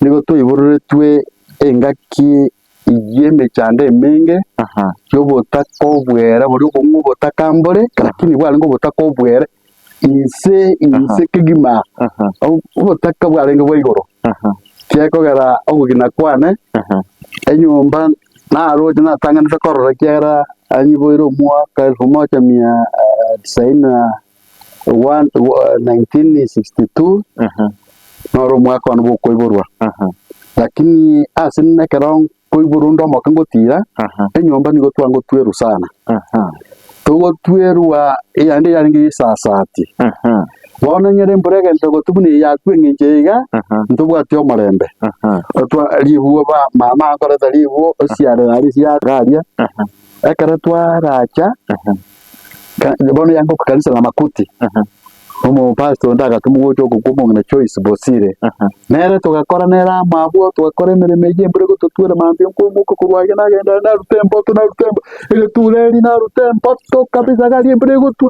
nigo twibururetwe engaki yemechando emenge yobotaka obwere bori obong'u obotaka mbore lakini bwarenge obotaka obwere inse kegima obotaka bwarenge bwa igoro kiekogera obogina kwane enyomba naroche natanganete korora kiagera anyiboire omwaka 1962 noro omwaka ono bokoiborwa lakini ase nekero koiborwa ndo omoke ngotira enyomba nigo twangotwerwa sana togotwerwa eyande yarenge esasati bono nyere embura egente gotubuna eyakwa eng'enche iga ntobwati omorembe ribuo mama akoreta ribuo osiare nari siagaria ekero twaracha bono yangoka kanisa la Makuti omopastor ndagatuma gocha okokwa omong'ina Joyce Bosire nere togakora nere amabwo togakora emeremo eye embura egototwera mambia nkoimoka korwaria nagenda naruta emboto egetura eri naruta emboto kabisa gari embura egotwa